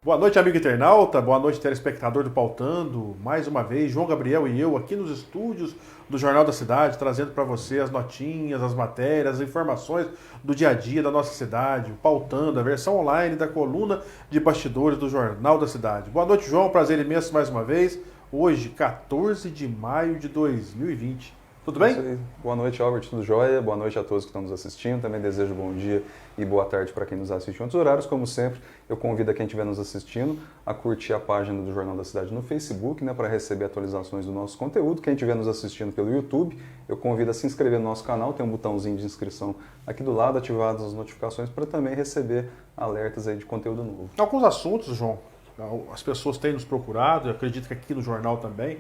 Boa noite, amigo internauta, boa noite, telespectador do Pautando. Mais uma vez, João Gabriel e eu aqui nos estúdios do Jornal da Cidade, trazendo para você as notinhas, as matérias, as informações do dia a dia da nossa cidade, Pautando, a versão online da coluna de bastidores do Jornal da Cidade. Boa noite, João, prazer imenso mais uma vez. Hoje, 14 de maio de 2020. Tudo bem? Isso aí. Boa noite, Albert, tudo jóia? Boa noite a todos que estão nos assistindo. Também desejo bom dia e boa tarde para quem nos assiste em outros horários. Como sempre, eu convido a quem estiver nos assistindo a curtir a página do Jornal da Cidade no Facebook, né, para receber atualizações do nosso conteúdo. Quem estiver nos assistindo pelo YouTube, eu convido a se inscrever no nosso canal. Tem um botãozinho de inscrição aqui do lado, ativadas as notificações para também receber alertas aí de conteúdo novo. Alguns assuntos, João, as pessoas têm nos procurado, eu acredito que aqui no jornal também,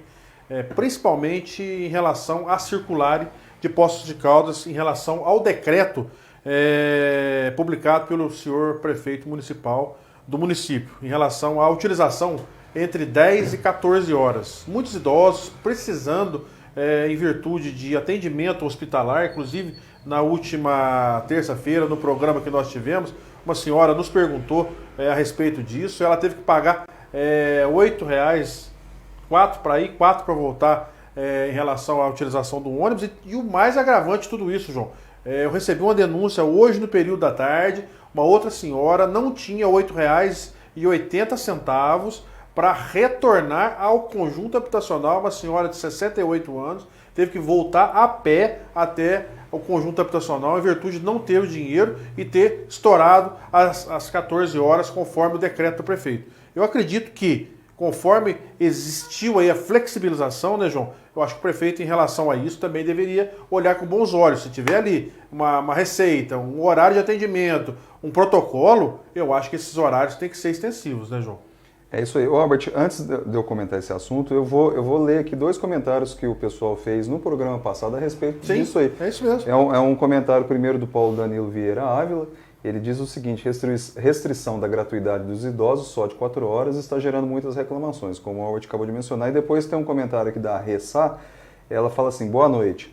principalmente em relação à circular de Poços de Caldas, em relação ao decreto publicado pelo senhor prefeito municipal do município, em relação à utilização entre 10 e 14 horas. Muitos idosos precisando, em virtude de atendimento hospitalar, inclusive na última terça-feira, no programa que nós tivemos, uma senhora nos perguntou a respeito disso, ela teve que pagar R$8, 4 para ir, 4 para voltar em relação à utilização do ônibus. E o mais agravante de tudo isso, João, eu recebi uma denúncia hoje no período da tarde, uma outra senhora não tinha R$8,80 para retornar ao conjunto habitacional, uma senhora de 68 anos, teve que voltar a pé até o conjunto habitacional em virtude de não ter o dinheiro e ter estourado as 14 horas conforme o decreto do prefeito. Eu acredito que conforme existiu aí a flexibilização, né, João? Eu acho que o prefeito, em relação a isso, também deveria olhar com bons olhos. Se tiver ali uma receita, um horário de atendimento, um protocolo, eu acho que esses horários têm que ser extensivos, né, João? É isso aí. Ô, Albert, antes de eu comentar esse assunto, eu vou ler aqui 2 comentários que o pessoal fez no programa passado a respeito disso aí. É isso mesmo. É um comentário primeiro do Paulo Danilo Vieira Ávila. Ele diz o seguinte: restrição da gratuidade dos idosos só de 4 horas está gerando muitas reclamações, como o Albert acabou de mencionar. E depois tem um comentário aqui da Ressá, ela fala assim: boa noite,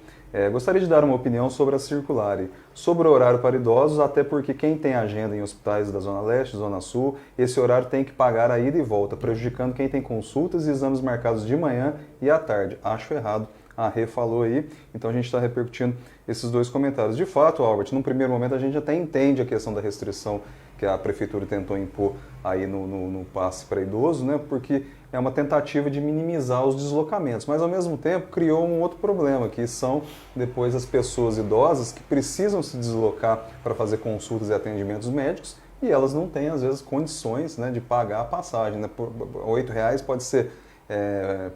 gostaria de dar uma opinião sobre a circular, sobre o horário para idosos, até porque quem tem agenda em hospitais da Zona Leste, Zona Sul, esse horário tem que pagar a ida e volta, prejudicando quem tem consultas e exames marcados de manhã e à tarde. Acho errado. A Rê falou aí, então a gente está repercutindo esses 2 comentários. De fato, Albert, num primeiro momento a gente até entende a questão da restrição que a prefeitura tentou impor aí no passe para idoso, né? Porque é uma tentativa de minimizar os deslocamentos, mas ao mesmo tempo criou um outro problema, que são depois as pessoas idosas que precisam se deslocar para fazer consultas e atendimentos médicos e elas não têm, às vezes, condições, né, de pagar a passagem, né? Por R$8 pode ser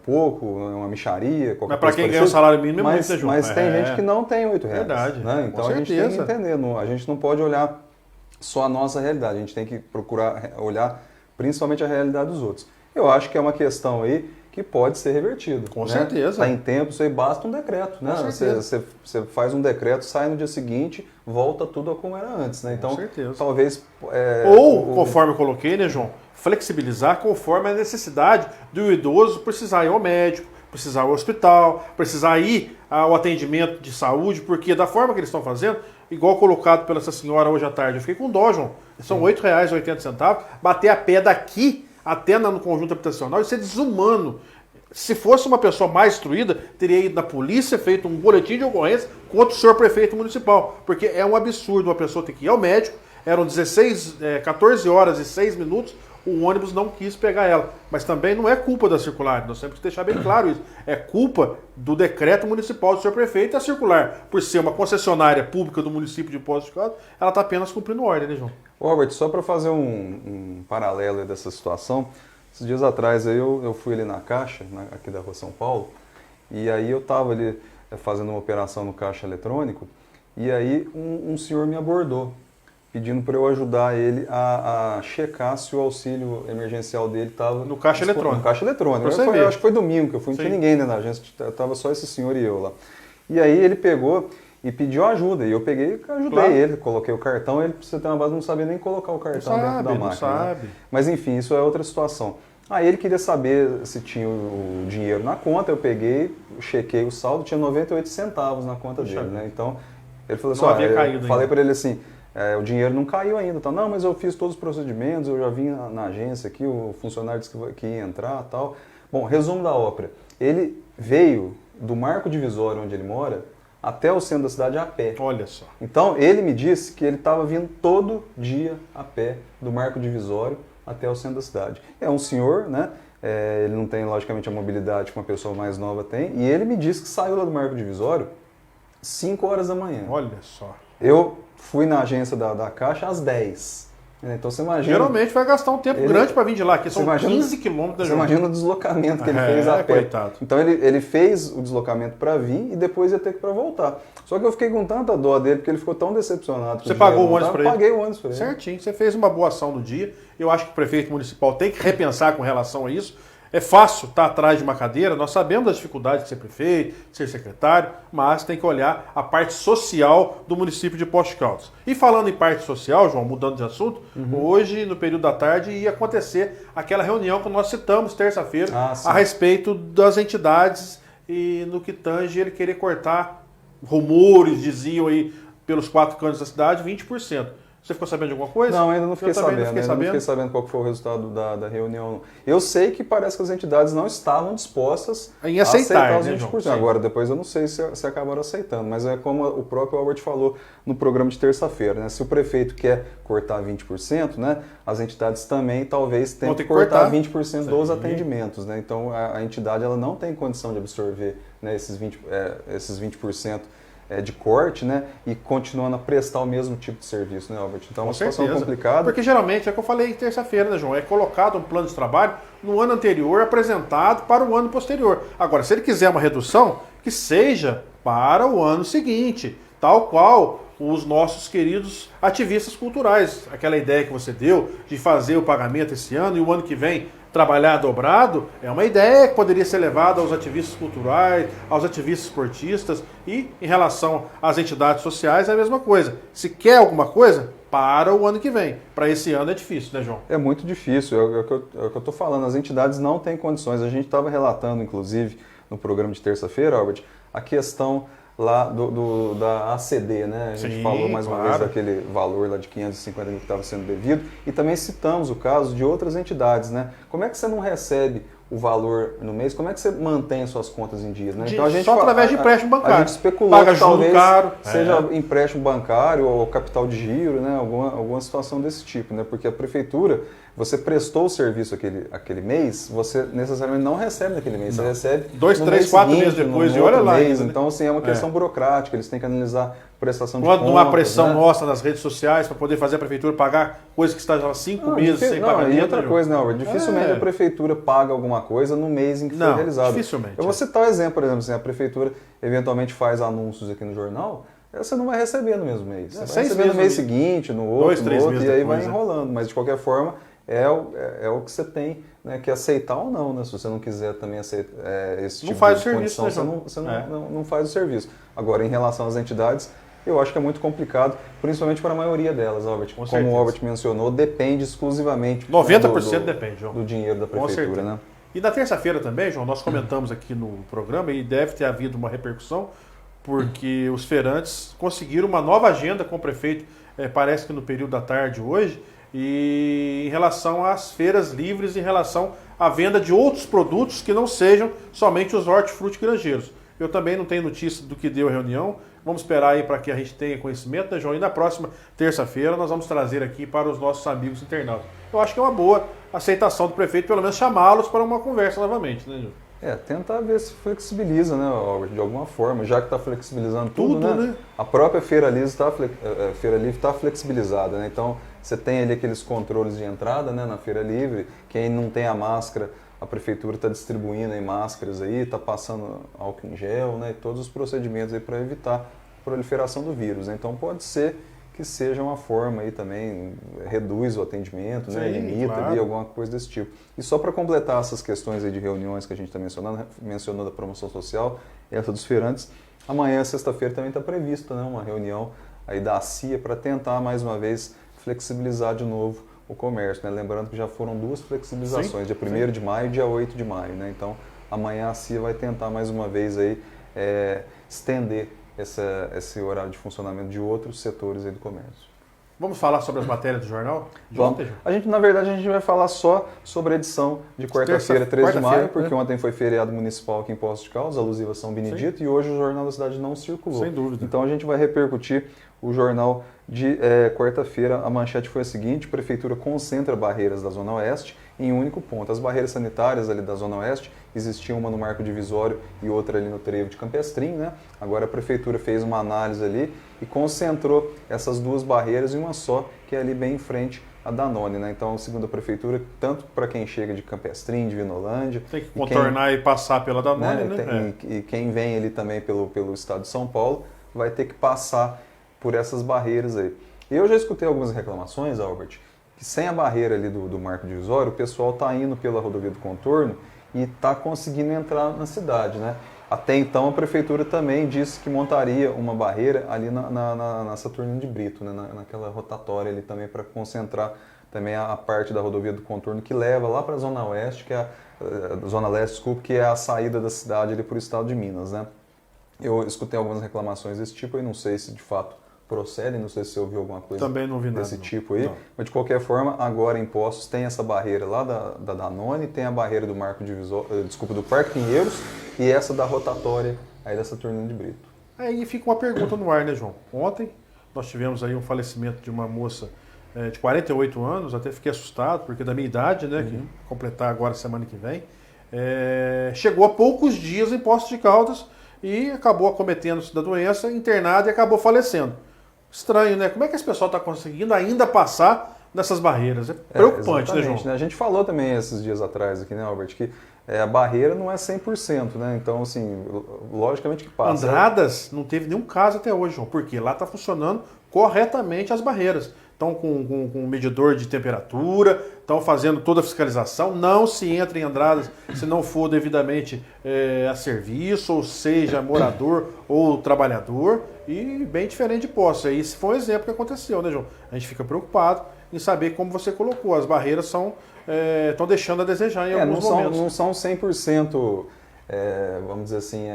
pouco, uma mixaria, qualquer Mas para quem ganha o salário mínimo é muito, né, João? Mas tem gente que não tem R$8. Verdade. Né? Então a gente tem que entender, a gente não pode olhar só a nossa realidade, a gente tem que procurar olhar principalmente a realidade dos outros. Eu acho que é uma questão aí que pode ser revertido. Com certeza. Está em tempo, isso aí basta um decreto. Né? Você faz um decreto, sai no dia seguinte, volta tudo a como era antes. Né? Então, talvez... conforme eu coloquei, né, João? Flexibilizar conforme a necessidade do idoso precisar ir ao médico, precisar ir ao hospital, precisar ir ao atendimento de saúde, porque da forma que eles estão fazendo, igual colocado pela essa senhora hoje à tarde, eu fiquei com dó, João. São R$8,80, bater a pé daqui até no conjunto habitacional, isso é desumano. Se fosse uma pessoa mais instruída, teria ido na polícia, feito um boletim de ocorrência contra o senhor prefeito municipal, porque é um absurdo uma pessoa ter que ir ao médico, eram 14 horas e 6 minutos, o ônibus não quis pegar ela. Mas também não é culpa da circular, nós temos que deixar bem claro isso. É culpa do decreto municipal do senhor prefeito. A circular, por ser uma concessionária pública do município de Poços de Caldas, ela está apenas cumprindo ordem, né, João? Robert, só para fazer um paralelo dessa situação, esses dias atrás eu fui ali na Caixa, aqui da Rua São Paulo, e aí eu estava ali fazendo uma operação no caixa eletrônico, e aí um senhor me abordou, pedindo para eu ajudar ele a checar se o auxílio emergencial dele estava... No caixa eletrônico. No caixa eletrônico. Eu acho que foi domingo que eu fui, não tinha ninguém, né, na agência, estava só esse senhor e eu lá. E aí ele pegou e pediu ajuda. E eu peguei e ajudei ele, coloquei o cartão, ele, pra você ter uma base, não sabia nem colocar o cartão dentro da máquina. Né? Mas enfim, isso é outra situação. Aí ele queria saber se tinha o dinheiro na conta, eu peguei, chequei o saldo, tinha 98 centavos na conta dele, né? Então, ele falou assim, eu falei para ele assim, o dinheiro não caiu ainda, tá? Não, mas eu fiz todos os procedimentos, eu já vim na agência aqui, o funcionário disse que ia entrar e tal. Bom, resumo da ópera, ele veio do marco divisório onde ele mora até o centro da cidade a pé. Olha só. Então, ele me disse que ele estava vindo todo dia a pé do marco divisório até o centro da cidade. É um senhor, né? Ele não tem, logicamente, a mobilidade que uma pessoa mais nova tem. E ele me disse que saiu lá do marco divisório 5 horas da manhã. Olha só. Eu fui na agência da Caixa às 10. Então você imagina... Geralmente vai gastar um tempo grande para vir de lá, que são 15 quilômetros. Você imagina o deslocamento que ele fez a pé. Coitado. Então ele fez o deslocamento para vir e depois ia ter que para voltar. Só que eu fiquei com tanta dó dele, porque ele ficou tão decepcionado. Você pagou o ônibus para ele? Paguei o ônibus para ele. Certinho. Você fez uma boa ação no dia. Eu acho que o prefeito municipal tem que repensar com relação a isso. É fácil estar atrás de uma cadeira, nós sabemos das dificuldades de ser prefeito, de ser secretário, mas tem que olhar a parte social do município de Poços de Caldas. E falando em parte social, João, mudando de assunto, hoje, no período da tarde, ia acontecer aquela reunião que nós citamos terça-feira a respeito das entidades e no que tange ele querer cortar, rumores diziam aí pelos 4 cantos da cidade, 20%. Você ficou sabendo de alguma coisa? Não, ainda não fiquei sabendo. Não fiquei sabendo qual foi o resultado da reunião. Eu sei que parece que as entidades não estavam dispostas em aceitar os 20%. Né, agora, depois eu não sei se acabaram aceitando, mas é como o próprio Albert falou no programa de terça-feira. Né? Se o prefeito quer cortar 20%, né, as entidades também talvez tenham que cortar 20% dos atendimentos. Né? Então, a entidade ela não tem condição de absorver, né, esses 20% de corte, né, e continuando a prestar o mesmo tipo de serviço, né, Albert? Então é uma situação complicada. Porque geralmente, é o que eu falei terça-feira, né, João? É colocado um plano de trabalho no ano anterior, apresentado para o ano posterior. Agora, se ele quiser uma redução, que seja para o ano seguinte, tal qual os nossos queridos ativistas culturais. Aquela ideia que você deu de fazer o pagamento esse ano e o ano que vem trabalhar dobrado, é uma ideia que poderia ser levada aos ativistas culturais, aos ativistas esportistas e em relação às entidades sociais é a mesma coisa. Se quer alguma coisa, para o ano que vem. Para esse ano é difícil, né, João? É muito difícil, é o que eu estou falando, as entidades não têm condições. A gente estava relatando, inclusive, no programa de terça-feira, Albert, a questão lá da ACD, né? A gente falou mais uma vez daquele valor lá de 550 mil que estava sendo devido e também citamos o caso de outras entidades, né? Como é que você não recebe o valor no mês? Como é que você mantém as suas contas em dias? Né? Então a gente só através de empréstimo bancário. A gente especulou paga que talvez caro, seja empréstimo bancário ou capital de giro, né? Alguma situação desse tipo, né? Porque a prefeitura, você prestou o serviço aquele mês, você necessariamente não recebe naquele mês, você recebe 2, 3, 4 meses depois e olha lá. Mês. Então, assim, é uma questão burocrática, eles têm que analisar prestação de contas. Não há pressão nossa nas redes sociais para poder fazer a prefeitura pagar coisas que está já há 5 meses sem pagamento. E outra coisa, né, Albert? Dificilmente a prefeitura paga alguma coisa no mês em que foi realizado. Dificilmente. Eu vou citar um exemplo, por exemplo, assim, a prefeitura eventualmente faz anúncios aqui no jornal, você não vai receber no mesmo mês. Você vai receber no mês seguinte, no outro, e aí vai enrolando. Mas, de qualquer forma, é o que você tem, né, que aceitar ou não, né? Se você não quiser também aceitar esse tipo de condição, você não faz o serviço. Agora, em relação às entidades, eu acho que é muito complicado, principalmente para a maioria delas, Albert. Como o Albert mencionou, depende exclusivamente 90% depende, João, do dinheiro da prefeitura, né? E na terça-feira também, João, nós comentamos aqui no programa e deve ter havido uma repercussão, porque os feirantes conseguiram uma nova agenda com o prefeito, parece que no período da tarde hoje, e em relação às feiras livres, em relação à venda de outros produtos que não sejam somente os hortifrutigranjeiros. Eu também não tenho notícia do que deu a reunião, vamos esperar aí para que a gente tenha conhecimento, né, João? E na próxima terça-feira nós vamos trazer aqui para os nossos amigos internautas. Eu acho que é uma boa aceitação do prefeito, pelo menos chamá-los para uma conversa novamente, né, João? Tentar ver se flexibiliza, né, Albert, de alguma forma, já que está flexibilizando tudo, né? A própria Feira Livre está flexibilizada, né? Então, você tem ali aqueles controles de entrada, né, na Feira Livre, quem não tem a máscara, a prefeitura está distribuindo aí máscaras aí, está passando álcool em gel, né, e todos os procedimentos aí para evitar a proliferação do vírus, né? Então, pode ser que seja uma forma aí também, reduz o atendimento, né? Limita claro. ali alguma coisa desse tipo. E só para completar essas questões aí de reuniões que a gente está mencionando, mencionou da promoção social, essa dos feirantes, amanhã, sexta-feira, também está prevista, né, uma reunião aí da CIA para tentar mais uma vez flexibilizar de novo o comércio, né? Lembrando que já foram 2 flexibilizações, dia 1º de maio e dia 8 de maio, né? Então amanhã a CIA vai tentar mais uma vez aí, estender esse horário de funcionamento de outros setores aí do comércio. Vamos falar sobre as matérias do jornal? Vamos. Na verdade, a gente vai falar só sobre a edição de quarta-feira, 13 de maio, porque ontem foi feriado municipal aqui em Poços de Caldas, alusiva a São Benedito, e hoje o Jornal da Cidade não circulou. Sem dúvida. Então a gente vai repercutir o jornal de quarta-feira. A manchete foi a seguinte: Prefeitura concentra barreiras da Zona Oeste em um único ponto. As barreiras sanitárias ali da Zona Oeste, existia uma no Marco Divisório e outra ali no Trevo de Campestrim, né? Agora a Prefeitura fez uma análise ali e concentrou essas 2 barreiras em uma só, que é ali bem em frente à Danone, né? Então, segundo a Prefeitura, tanto para quem chega de Campestrim, de Vinolândia... Tem que contornar e passar pela Danone, né? E quem vem ali também pelo estado de São Paulo vai ter que passar por essas barreiras aí. Eu já escutei algumas reclamações, Albert, que sem a barreira ali do Marco Divisório, o pessoal está indo pela rodovia do contorno e está conseguindo entrar na cidade, né? Até então a Prefeitura também disse que montaria uma barreira ali na Saturnino de Brito, né? Naquela rotatória ali também, para concentrar também a parte da rodovia do contorno que leva lá para a Zona Oeste, que é Zona Leste, desculpe, que é a saída da cidade ali para o estado de Minas, né? Eu escutei algumas reclamações desse tipo e não sei se de fato procedem, não sei se você ouviu alguma coisa também não vi desse nada, tipo aí, não. Mas de qualquer forma, agora em Poços tem essa barreira lá da Danone, tem a barreira do do Parque Pinheiros e essa da rotatória aí da Saturnino de Brito. Aí fica uma pergunta no ar, né, João? Ontem nós tivemos aí um falecimento de uma moça de 48 anos, até fiquei assustado, porque da minha idade, né, que completar agora semana que vem, chegou há poucos dias em Poços de Caldas e acabou acometendo-se da doença, internada e acabou falecendo. Estranho, né? Como é que esse pessoal está conseguindo ainda passar nessas barreiras? É preocupante, né, João? Né? A gente falou também esses dias atrás aqui, né, Albert, que a barreira não é 100%, né? Então, assim, logicamente que passa. Andradas não teve nenhum caso até hoje, João, porque lá está funcionando corretamente as barreiras. Estão com um medidor de temperatura, estão fazendo toda a fiscalização, não se entra em Andradas se não for devidamente a serviço, ou seja, morador ou trabalhador, e bem diferente de Poços. Esse foi um exemplo que aconteceu, né, João? A gente fica preocupado em saber como você colocou, as barreiras estão deixando a desejar em alguns momentos. Não são 100%, vamos dizer assim,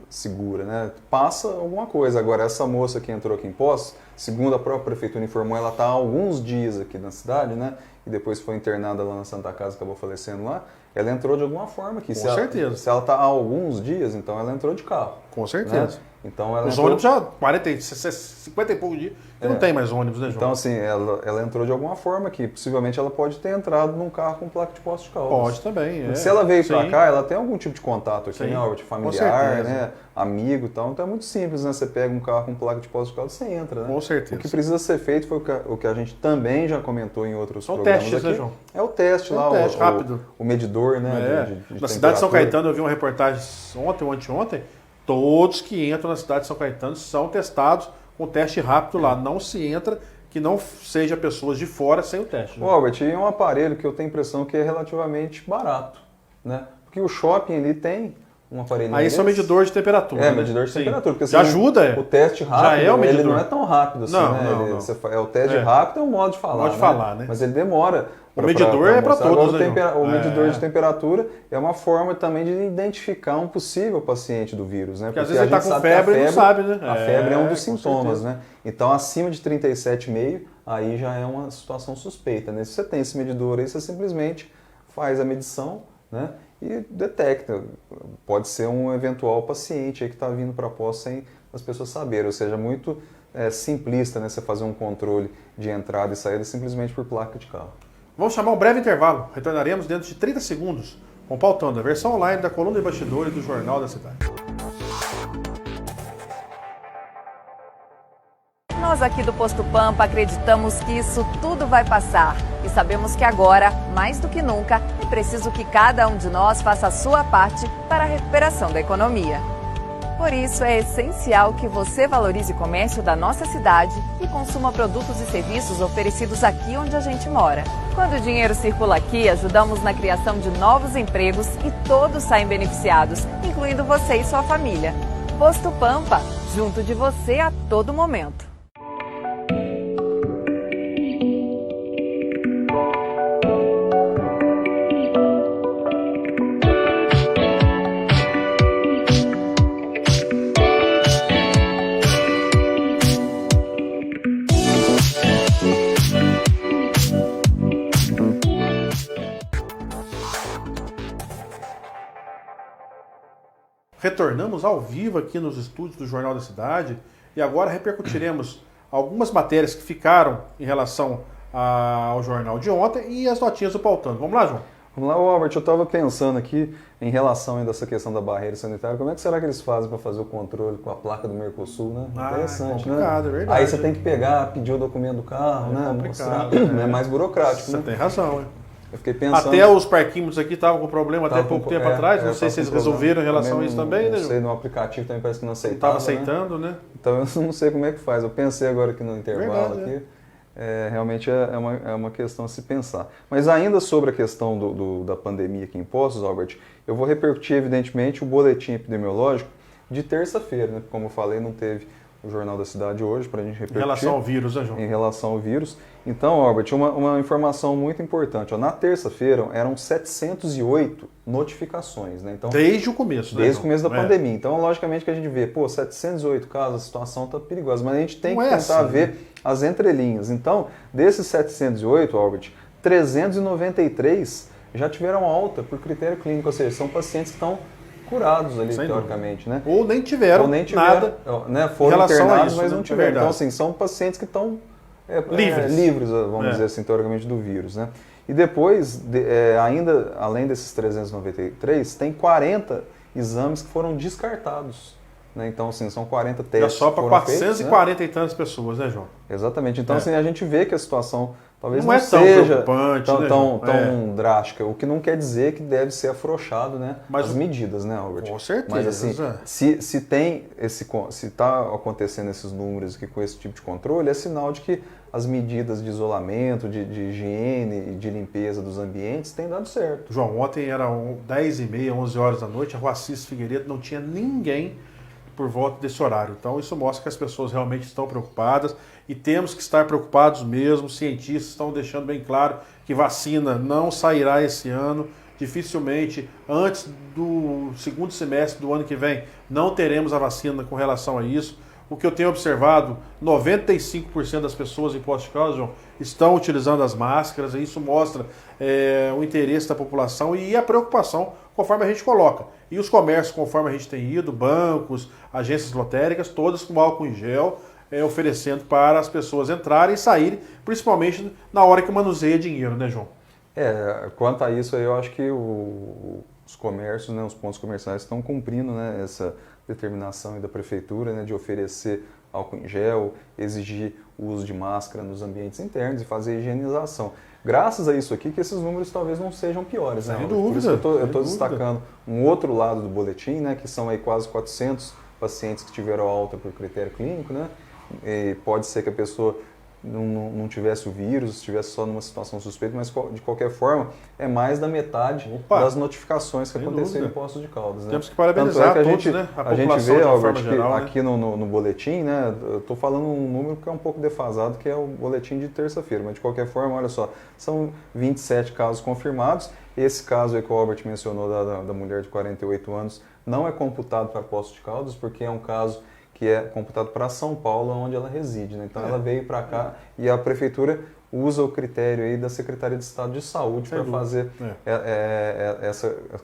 segura, né? Passa alguma coisa. Agora, essa moça que entrou aqui em Poços, segundo a própria prefeitura informou, ela está há alguns dias aqui na cidade, né? E depois foi internada lá na Santa Casa, acabou falecendo lá. Ela entrou de alguma forma aqui. Com certeza. Se ela está há alguns dias, então ela entrou de carro. Com certeza. Né? Então ela Os ônibus já 50 e poucos dias, não tem mais ônibus, né, João? Então, assim, ela entrou de alguma forma aqui. Possivelmente ela pode ter entrado num carro com placa de Poços de Caldas. Pode também, Se ela veio para cá, ela tem algum tipo de contato aqui, Sim. né? Familiar, né? Amigo e tal. Então é muito simples, né? Você pega um carro com placa de Poços de Caldas, você entra, né? Com certeza. O que precisa ser feito foi o que a gente também já comentou em outros São programas testes, aqui. né, João? É o teste lá, teste rápido. O medidor, né? Na cidade de São Caetano, eu vi uma reportagem ontem ou anteontem, todos que entram na cidade de São Caetano são testados com teste rápido lá. Não se entra que não seja pessoas de fora sem o teste. Né? Albert, e é um aparelho que eu tenho a impressão que é relativamente barato, né? Porque o shopping ali tem um aparelho. Aí são medidor de temperatura. É, medidor de temperatura. Porque já ajuda, o teste rápido, já o medidor. ele não é tão rápido assim, não, né? Não. O teste rápido é um modo de falar, modo de falar, né? Mas ele demora. O medidor é para todos, agora, o medidor de temperatura é uma forma também de identificar um possível paciente do vírus, né? Porque às vezes ele está com febre e não sabe, né? A febre é um dos sintomas, né? Então, acima de 37,5, aí já é uma situação suspeita, né? Se você tem esse medidor aí, você simplesmente faz a medição, né? E detecta. Pode ser um eventual paciente aí que está vindo para Poços sem as pessoas saberem, ou seja, muito simplista, né? Você fazer um controle de entrada e saída simplesmente por placa de carro. Vamos chamar um breve intervalo. Retornaremos dentro de 30 segundos com Pautando, a versão online da coluna de bastidores do Jornal da Cidade. Nós aqui do Posto Pampa acreditamos que isso tudo vai passar e sabemos que agora, mais do que nunca, é preciso que cada um de nós faça a sua parte para a recuperação da economia. Por isso, é essencial que você valorize o comércio da nossa cidade e consuma produtos e serviços oferecidos aqui onde a gente mora. Quando o dinheiro circula aqui, ajudamos na criação de novos empregos e todos saem beneficiados, incluindo você e sua família. Posto Pampa, junto de você a todo momento. Retornamos ao vivo aqui nos estúdios do Jornal da Cidade e agora repercutiremos algumas matérias que ficaram em relação ao jornal de ontem e as notinhas do Pautando. Vamos lá, João? Vamos lá, Albert, eu estava pensando aqui em relação ainda a essa questão da barreira sanitária, como é que será que eles fazem para fazer o controle com a placa do Mercosul, né? Interessante, é complicado, né? É verdade. Aí você tem que pegar, pedir o documento do carro, né? Mostrar, é mais burocrático, Você né? tem razão, Eu fiquei pensando... Até os parquímetros aqui estavam com problema até pouco tempo atrás, não sei se eles tava com resolveram em relação problema. a isso também, né, Não João? sei, no aplicativo também parece que não aceitava, Estava aceitando, né? Então eu não sei como é que faz. Eu pensei agora aqui no intervalo, Verdade, aqui, realmente é uma questão a se pensar. Mas ainda sobre a questão da pandemia aqui em Poços, Albert, eu vou repercutir evidentemente o boletim epidemiológico de terça-feira, né? Como eu falei, não teve o Jornal da Cidade hoje para a gente repercutir. Em relação ao vírus, né, João? Em relação ao vírus. Então, Albert, uma informação muito importante. Ó, na terça-feira eram 708 notificações, né? Então, desde o começo, né? Desde o começo da pandemia. Então, logicamente que a gente vê, 708 casos, a situação está perigosa. Mas a gente tem que tentar ver as entrelinhas. Então, desses 708, Albert, 393 já tiveram alta por critério clínico, ou seja, são pacientes que estão curados ali, teoricamente, né? Ou nem tiveram nada, né? Foram internados, mas não tiveram. Então, assim, são pacientes que estão livres, vamos dizer assim, teoricamente, do vírus, né? E depois, ainda além desses 393, tem 40 exames que foram descartados. Né? Então, assim, são 40 testes. Já só para 440 e tantas pessoas, né, João? Exatamente. Então, assim, a gente vê que a situação talvez não é tão seja preocupante, tão drástica, o que não quer dizer que deve ser afrouxado, né, as medidas, né, Albert? Com certeza. Mas assim, se está acontecendo esses números aqui com esse tipo de controle, é sinal de que as medidas de isolamento, de higiene e de limpeza dos ambientes têm dado certo. João, ontem era 10h30, 11 horas da noite, a Rua Assis Figueiredo não tinha ninguém por volta desse horário. Então isso mostra que as pessoas realmente estão preocupadas e temos que estar preocupados mesmo. Os cientistas estão deixando bem claro que vacina não sairá esse ano. Dificilmente, antes do segundo semestre do ano que vem, não teremos a vacina com relação a isso. O que eu tenho observado, 95% das pessoas em Poços de Caldas, João, estão utilizando as máscaras, e isso mostra o interesse da população e a preocupação conforme a gente coloca. E os comércios, conforme a gente tem ido, bancos, agências lotéricas, todas com álcool em gel, oferecendo para as pessoas entrarem e saírem, principalmente na hora que manuseia dinheiro, né, João? Quanto a isso aí, eu acho que os comércios, né, os pontos comerciais estão cumprindo, né, essa determinação aí da prefeitura, né, de oferecer álcool em gel, exigir o uso de máscara nos ambientes internos e fazer a higienização. Graças a isso aqui que esses números talvez não sejam piores, né? Sem dúvida. Por isso que eu estou destacando um outro lado do boletim, né, que são aí quase 400 pacientes que tiveram alta por critério clínico, né? E pode ser que a pessoa não tivesse o vírus, estivesse só numa situação suspeita, mas de qualquer forma é mais da metade das notificações que aconteceram em Poços de Caldas. Né? Temos que parabenizar Tanto é que todos, né? A gente vê, Albert, que geral, aqui no boletim, né? Eu estou falando um número que é um pouco defasado, que é o boletim de terça-feira, mas de qualquer forma, olha só, são 27 casos confirmados. Esse caso aí que o Albert mencionou da mulher de 48 anos não é computado para Poços de Caldas, porque é um caso que é computado para São Paulo, onde ela reside. Né? Então ela veio para cá e a prefeitura usa o critério aí da Secretaria de Estado de Saúde para fazer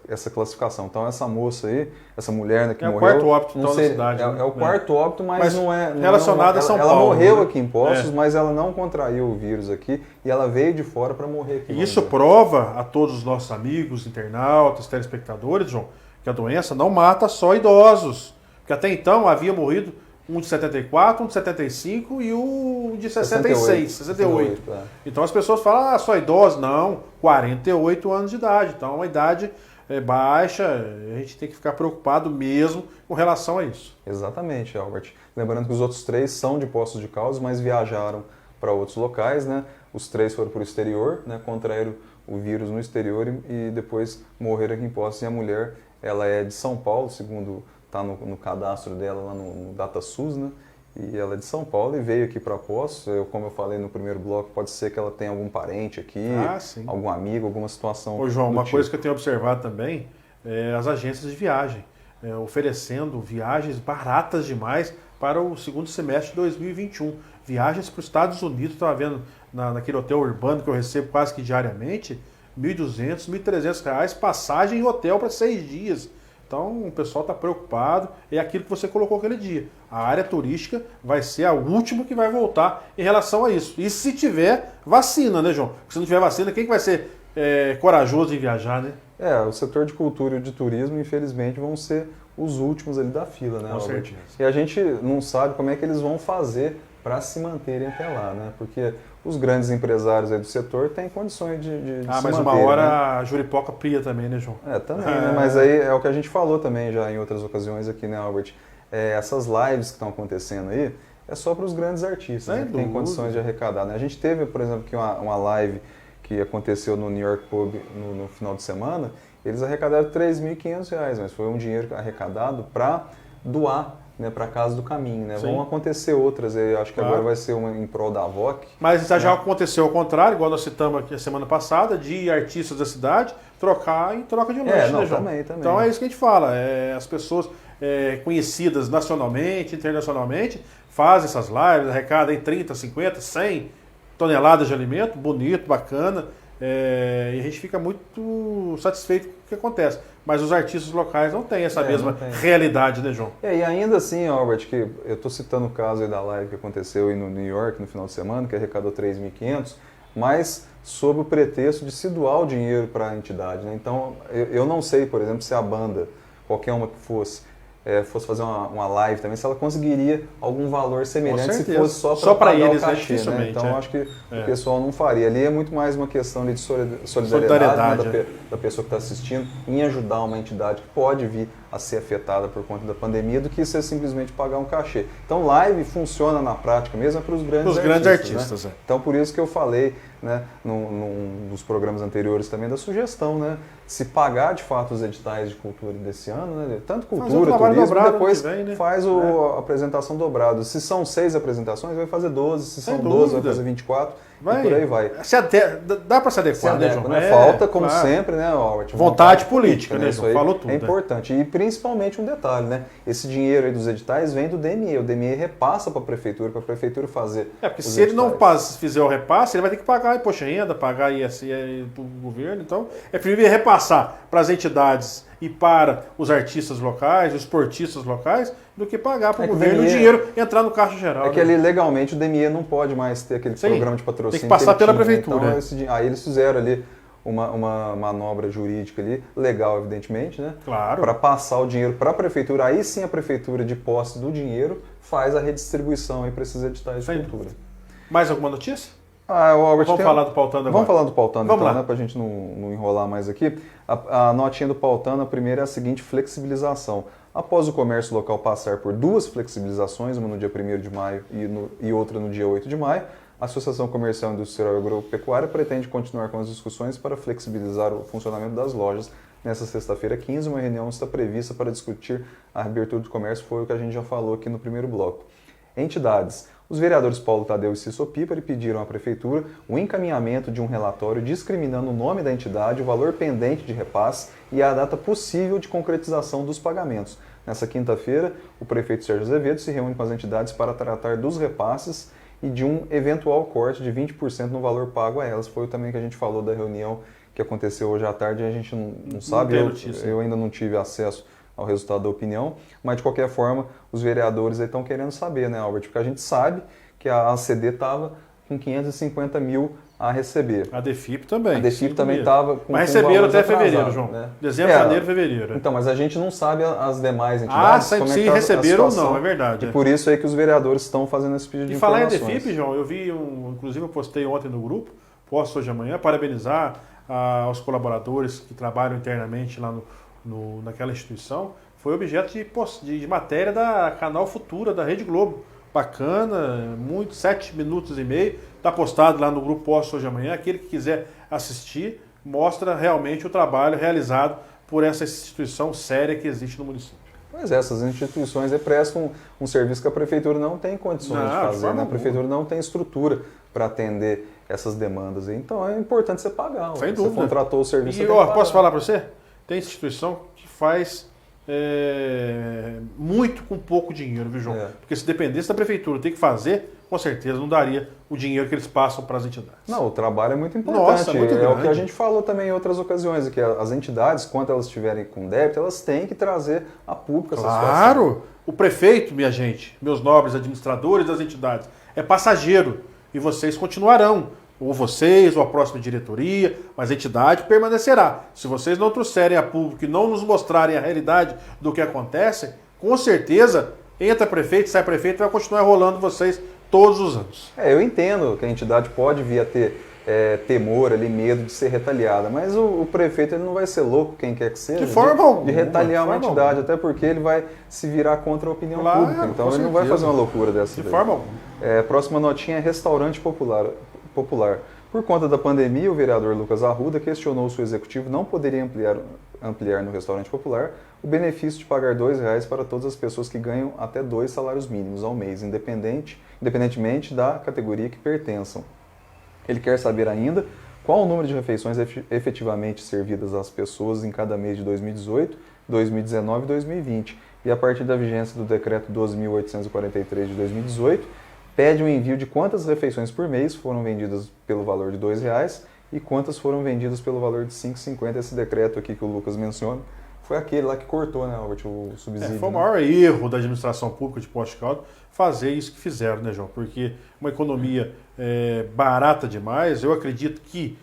essa classificação. Então essa moça aí, essa mulher, né, que morreu... É o quarto óbito da cidade. É o quarto óbito, mas não é... Relacionado a São Paulo. Ela morreu aqui em Poços, mas ela não contraiu o vírus aqui e ela veio de fora para morrer aqui. E isso prova a todos os nossos amigos, internautas, telespectadores, João, que a doença não mata só idosos. Porque até então havia morrido um de 74, um de 75 e um de 68. Então as pessoas falam, só idosos. Não, 48 anos de idade. Então é uma idade baixa, a gente tem que ficar preocupado mesmo com relação a isso. Exatamente, Albert. Lembrando que os outros 3 são de Poços de Caldas, mas viajaram para outros locais, né? Os 3 foram para o exterior, né? Contraíram o vírus no exterior e depois morreram aqui em Poços. E a mulher, ela é de São Paulo, segundo está no cadastro dela lá no DataSUS, né? E ela é de São Paulo e veio aqui para Poços. Como eu falei no primeiro bloco, pode ser que ela tenha algum parente aqui, algum amigo, alguma situação. Ô João, uma coisa que eu tenho observado também é as agências de viagem, oferecendo viagens baratas demais para o segundo semestre de 2021. Viagens para os Estados Unidos, estava vendo naquele hotel urbano que eu recebo quase que diariamente, R$ 1.200, R$ 1.300, passagem e hotel para 6 dias. Então o pessoal está preocupado, é aquilo que você colocou aquele dia. A área turística vai ser a última que vai voltar em relação a isso. E se tiver vacina, né, João? Porque se não tiver vacina, quem que vai ser corajoso em viajar, né? O setor de cultura e de turismo, infelizmente, vão ser os últimos ali da fila, né, Com Albert? certeza. E a gente não sabe como é que eles vão fazer para se manterem até lá, né? Porque os grandes empresários aí do setor têm condições de se mas manter, uma hora né? a juripoca pria também, né, João? Também, né? Mas aí é o que a gente falou também já em outras ocasiões aqui, né, Albert? Essas lives que estão acontecendo aí é só para os grandes artistas, né, que têm condições de arrecadar, né? A gente teve, por exemplo, aqui uma live que aconteceu no New York Pub no final de semana, eles arrecadaram R$ 3.500, mas foi um dinheiro arrecadado para doar, né, para a Casa do Caminho, né? Vão acontecer outras, eu acho que agora vai ser uma em prol da AVOC. Mas já aconteceu ao contrário, igual nós citamos aqui a semana passada, de artistas da cidade trocar em troca de lanche, né, João? Também. Então é isso que a gente fala, as pessoas conhecidas nacionalmente, internacionalmente, fazem essas lives, arrecadam em 30, 50, 100 toneladas de alimento, bonito, bacana, e a gente fica muito satisfeito com o que acontece. Mas os artistas locais não têm essa mesma realidade, né, João? E ainda assim, Albert, que eu estou citando o caso aí da live que aconteceu aí no New York no final de semana, que arrecadou 3.500, mas sob o pretexto de se doar o dinheiro para a entidade, né? Então, eu não sei, por exemplo, se a banda, qualquer uma que fosse fazer uma live também, se ela conseguiria algum valor semelhante se fosse só para eles, o cachê, né? Então acho que o pessoal não faria. Ali é muito mais uma questão de solidariedade, né, da pessoa que está assistindo em ajudar uma entidade que pode vir a ser afetada por conta da pandemia do que você simplesmente pagar um cachê. Então live funciona na prática mesmo para os grandes artistas. Né? Então por isso que eu falei, né, num dos programas anteriores também da sugestão, né, se pagar de fato os editais de cultura desse ano, né, tanto cultura, turismo, depois faz a apresentação dobrada. Se são 6 apresentações, vai fazer 12, se são 12, vai fazer 24, e por aí vai. Dá para se adequar, né, João? Falta, como sempre, né, Albert? Vontade política, né, João? Falou tudo. É importante. E principalmente um detalhe, né? Esse dinheiro aí dos editais vem do DME. O DME repassa para a prefeitura fazer. Porque se ele não fizer o repasse, ele vai ter que pagar imposto de renda, pagar ISI para o governo. Então, é preferível repassar para as entidades e para os artistas locais, os esportistas locais, do que pagar para o governo o dinheiro entrar no caixa geral. Que ali legalmente o DME não pode mais ter aquele programa de patrocínio. Tem que passar pela prefeitura. Então, aí eles fizeram ali uma manobra jurídica ali, legal evidentemente, né? Claro. Para passar o dinheiro para a prefeitura, aí sim a prefeitura de posse do dinheiro faz a redistribuição aí para esses editais de cultura. Mais alguma notícia? Albert, vamos falar do Paultano agora. Vamos falar do Paultano então, lá, né, para a gente não enrolar mais aqui. A notinha do Paultano, a primeira é a seguinte flexibilização. Após o comércio local passar por 2 flexibilizações, uma no dia 1º de maio e outra no dia 8 de maio, a Associação Comercial Industrial e Agropecuária pretende continuar com as discussões para flexibilizar o funcionamento das lojas. Nessa sexta-feira 15, uma reunião está prevista para discutir a abertura do comércio, foi o que a gente já falou aqui no primeiro bloco. Entidades. Os vereadores Paulo Tadeu e Cício Pípari pediram à Prefeitura o encaminhamento de um relatório discriminando o nome da entidade, o valor pendente de repasse e a data possível de concretização dos pagamentos. Nessa quinta-feira, o prefeito Sérgio Azevedo se reúne com as entidades para tratar dos repasses e de um eventual corte de 20% no valor pago a elas. Foi também que a gente falou da reunião que aconteceu hoje à tarde e a gente não sabe, eu ainda não tive acesso ao resultado da opinião, mas de qualquer forma os vereadores estão querendo saber, né, Albert? Porque a gente sabe que a ACD estava com 550 mil a receber. A DEFIP também. A DEFIP também estava com mas receberam até fevereiro, João. Né? Dezembro, janeiro, fevereiro. Então, mas a gente não sabe as demais entidades. Como se receberam ou não, é verdade. E por isso é que os vereadores estão fazendo esse pedido de informações. E falar em DEFIP, João, eu vi, inclusive eu postei ontem no grupo, posto hoje amanhã, parabenizar aos colaboradores que trabalham internamente lá naquela instituição, foi objeto de matéria da Canal Futura, da Rede Globo. Bacana, muito, 7 minutos e meio, está postado lá no grupo Posto Hoje Amanhã. Aquele que quiser assistir, mostra realmente o trabalho realizado por essa instituição séria que existe no município. Pois é, essas instituições prestam um serviço que a prefeitura não tem condições de fazer, né? A prefeitura não tem estrutura para atender essas demandas. Então é importante você pagar. Sem dúvida. Você contratou o serviço. E posso falar para você? Tem instituição que faz muito com pouco dinheiro, viu, João? Porque se dependesse da prefeitura ter que fazer, com certeza não daria o dinheiro que eles passam para as entidades. Não, o trabalho é muito importante. Nossa, muito grande. É o que a gente falou também em outras ocasiões, que as entidades, quando elas estiverem com débito, elas têm que trazer a público essa situação. Claro! O prefeito, minha gente, meus nobres administradores das entidades, é passageiro e vocês continuarão. Ou vocês, ou a próxima diretoria, mas a entidade permanecerá. Se vocês não trouxerem a público e não nos mostrarem a realidade do que acontece, com certeza, entra prefeito, sai prefeito, vai continuar rolando vocês todos os anos. Eu entendo que a entidade pode vir a ter temor ali, medo de ser retaliada, mas o prefeito ele não vai ser louco, quem quer que seja, de forma alguma, de retaliar uma entidade, até porque ele vai se virar contra a opinião pública. Então ele não vai fazer uma loucura dessa. De forma alguma. Próxima notinha é restaurante popular. Por conta da pandemia, o vereador Lucas Arruda questionou se o executivo não poderia ampliar no restaurante popular o benefício de pagar R$2 para todas as pessoas que ganham até 2 salários mínimos ao mês, independentemente da categoria que pertençam. Ele quer saber ainda qual o número de refeições efetivamente servidas às pessoas em cada mês de 2018, 2019 e 2020. E a partir da vigência do decreto 12.843 de 2018, pede um envio de quantas refeições por mês foram vendidas pelo valor de R$2 e quantas foram vendidas pelo valor de R$5,50. Esse decreto aqui que o Lucas menciona foi aquele lá que cortou, né, Albert, o subsídio. Foi o maior erro da administração pública de Poços de Caldas fazer isso que fizeram, né, João? Porque uma economia barata demais, eu acredito que,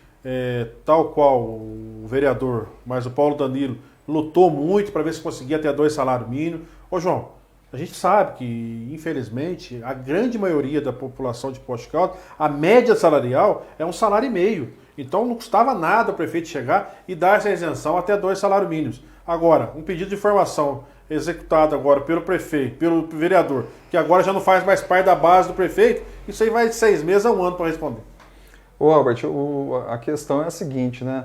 tal qual o vereador, mas o Paulo Danilo, lutou muito para ver se conseguia até 2 salários mínimos. Ô, João, a gente sabe que, infelizmente, a grande maioria da população de Poços de Caldas, a média salarial é 1,5 salário. Então não custava nada o prefeito chegar e dar essa isenção até 2 salários mínimos. Agora, um pedido de informação executado agora pelo prefeito, pelo vereador, que agora já não faz mais parte da base do prefeito, isso aí vai de 6 meses a 1 ano para responder. Ô Albert, a questão é a seguinte, né?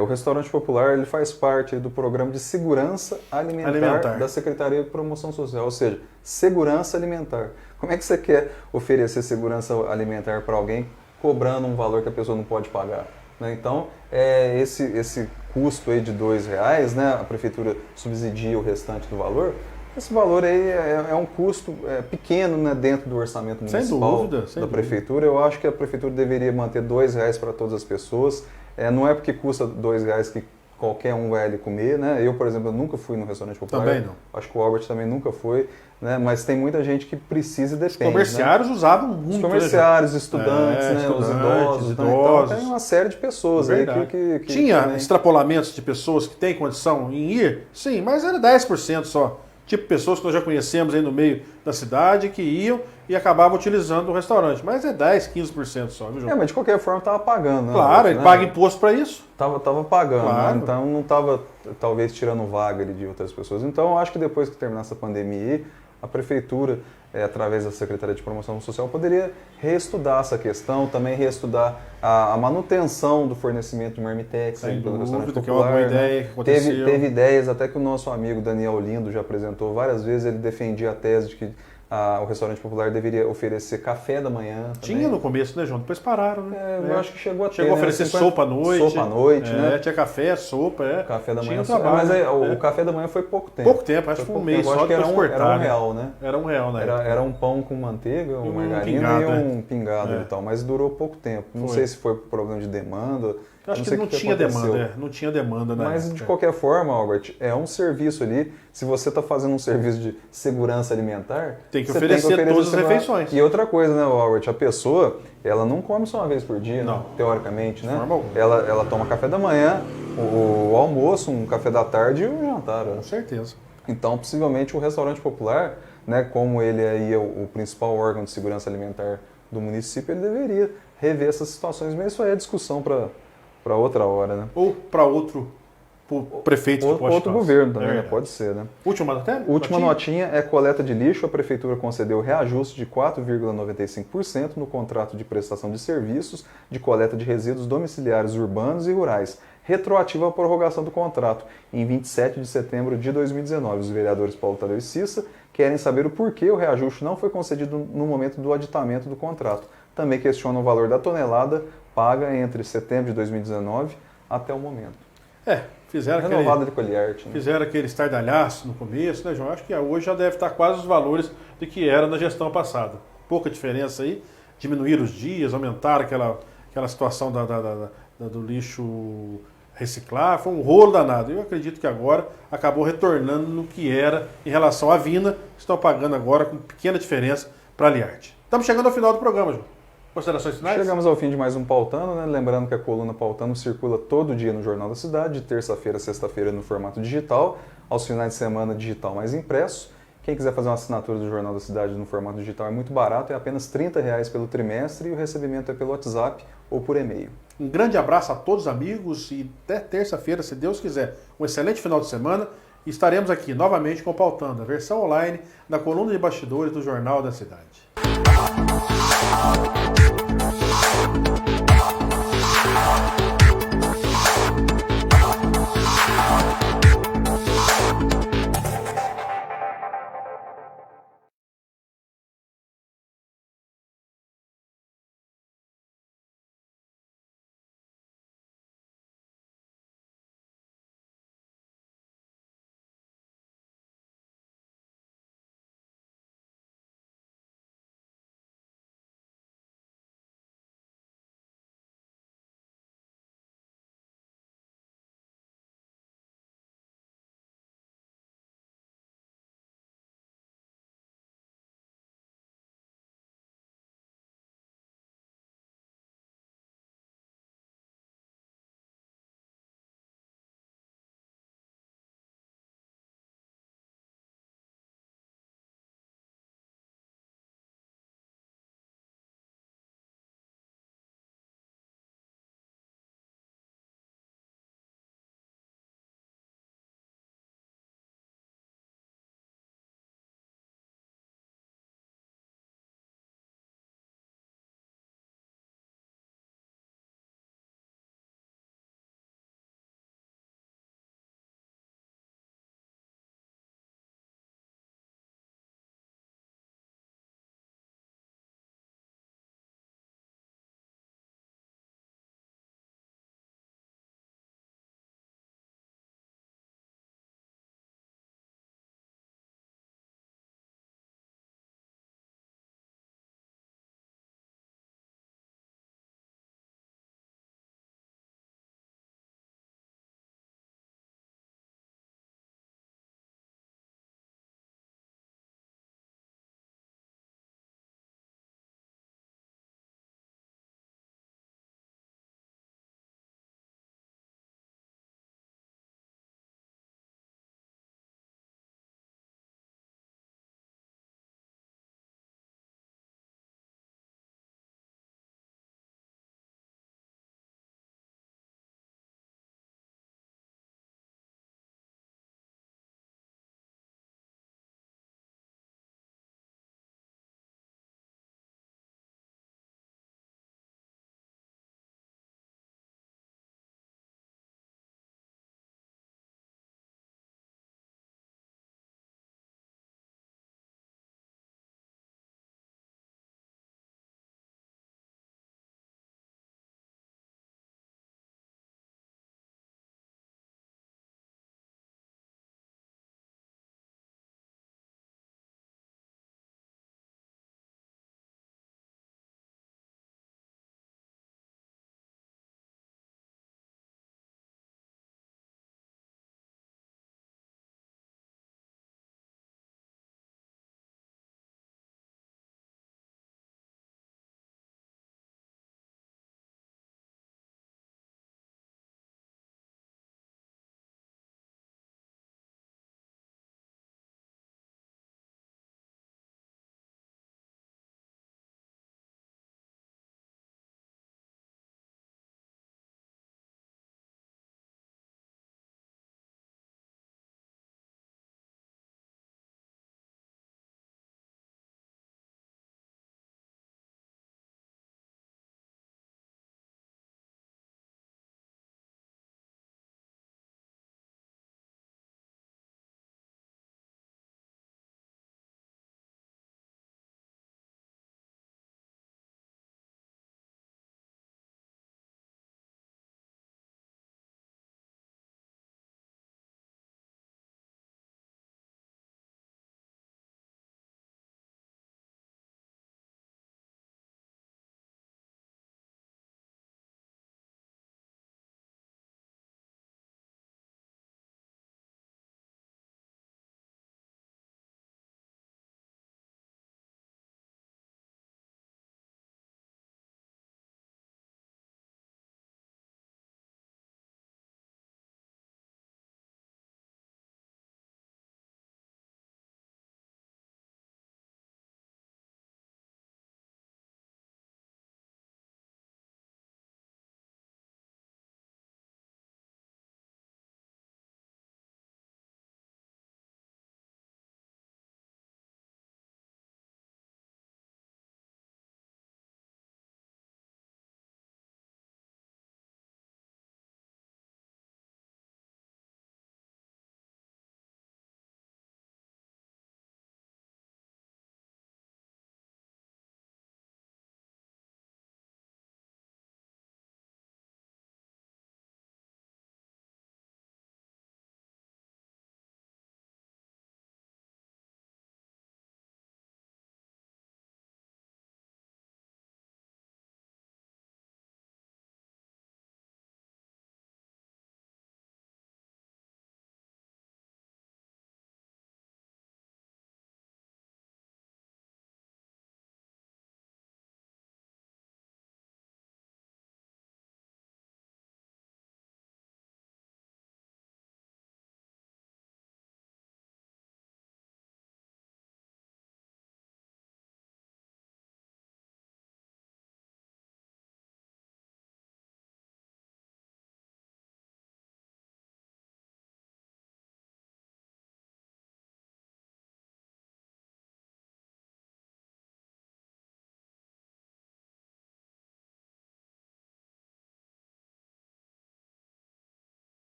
O restaurante popular ele faz parte do programa de segurança alimentar da Secretaria de Promoção Social, ou seja, segurança alimentar. Como é que você quer oferecer segurança alimentar para alguém cobrando um valor que a pessoa não pode pagar? Né? Então, esse custo aí de R$2, né, a prefeitura subsidia o restante do valor. Esse valor aí é um custo pequeno, né, dentro do orçamento municipal da prefeitura. Eu acho que a prefeitura deveria manter R$2 para todas as pessoas. Não é porque custa R$2 que qualquer um vai ali comer, né? Eu, por exemplo, eu nunca fui no restaurante popular. Também não. Acho que o Albert também nunca foi, né? Mas tem muita gente que precisa e depende. Os comerciários usavam muito. Os comerciários, estudantes, né? Os idosos. Então tem uma série de pessoas aí que tinha também... extrapolamentos de pessoas que têm condição em ir? Sim, mas era 10% só. Tipo pessoas que nós já conhecemos aí no meio da cidade que iam e acabavam utilizando o restaurante. Mas é 10%, 15% só, viu, João? Mas de qualquer forma estava pagando, né? Claro, ele paga imposto para isso. Tava pagando, claro. Né? Então não estava talvez tirando vaga de outras pessoas. Então eu acho que depois que terminar essa pandemia, a prefeitura, através da Secretaria de Promoção Social, poderia reestudar essa questão, também reestudar a manutenção do fornecimento de marmitex pelo restaurante popular. Que é uma boa ideia que aconteceu. Teve ideias, até que o nosso amigo Daniel Lindo já apresentou várias vezes, ele defendia a tese de que o restaurante popular deveria oferecer café da manhã. Também. Tinha no começo, né, João? Depois pararam, né? Eu acho que chegou a ter. Chegou a oferecer sopa à noite. Sopa à noite, né? Tinha café, sopa, Café da manhã. Trabalho, mas o café da manhã foi pouco tempo. Pouco tempo, acho que foi um mês só, depois cortaram. Era R$1, né? Era R$1, né? Era um pão com manteiga, margarina e um pingado e tal, mas durou pouco tempo. Não sei se foi por problema de demanda. Acho que não tinha demanda, não tinha demanda, né? Mas de qualquer forma, Albert, é um serviço ali. Se você está fazendo um serviço de segurança alimentar, tem que oferecer todas as refeições. E outra coisa, né, Albert? A pessoa, ela não come só uma vez por dia, né? Teoricamente, né? Ela toma café da manhã, o almoço, um café da tarde e um jantar. Com certeza. Então, possivelmente, o restaurante popular, né, como ele aí é o principal órgão de segurança alimentar do município, ele deveria rever essas situações. Mas isso aí é discussão para Para outra hora, né? Ou para outro prefeito de Poste Outro Caldas. governo também, É. pode ser, né? Última até? Última notinha é coleta de lixo. A Prefeitura concedeu reajuste de 4,95% no contrato de prestação de serviços de coleta de resíduos domiciliares urbanos e rurais, retroativa à prorrogação do contrato em 27 de setembro de 2019. Os vereadores Paulo Tadeu e Cissa querem saber o porquê o reajuste não foi concedido no momento do aditamento do contrato. Também questionam o valor da tonelada paga entre setembro de 2019 até o momento. Fizeram Renovada de Colliert, né? Fizeram aquele estardalhaço no começo, né, João? Acho que hoje já deve estar quase os valores do que era na gestão passada. Pouca diferença aí. Diminuíram os dias, aumentaram aquela situação do lixo reciclar. Foi um rolo danado. Eu acredito que agora acabou retornando no que era em relação à Vina, que estão pagando agora com pequena diferença para a Liarte. Estamos chegando ao final do programa, João. Considerações finais? Chegamos ao fim de mais um Pautano, né? Lembrando que a coluna Pautano circula todo dia no Jornal da Cidade, de terça-feira a sexta-feira no formato digital, aos finais de semana digital mais impresso. Quem quiser fazer uma assinatura do Jornal da Cidade no formato digital é muito barato, é apenas R$ 30 pelo trimestre e o recebimento é pelo WhatsApp ou por e-mail. Um grande abraço a todos os amigos e até terça-feira, se Deus quiser. Um excelente final de semana e estaremos aqui novamente com o Pautano, a versão online da coluna de bastidores do Jornal da Cidade.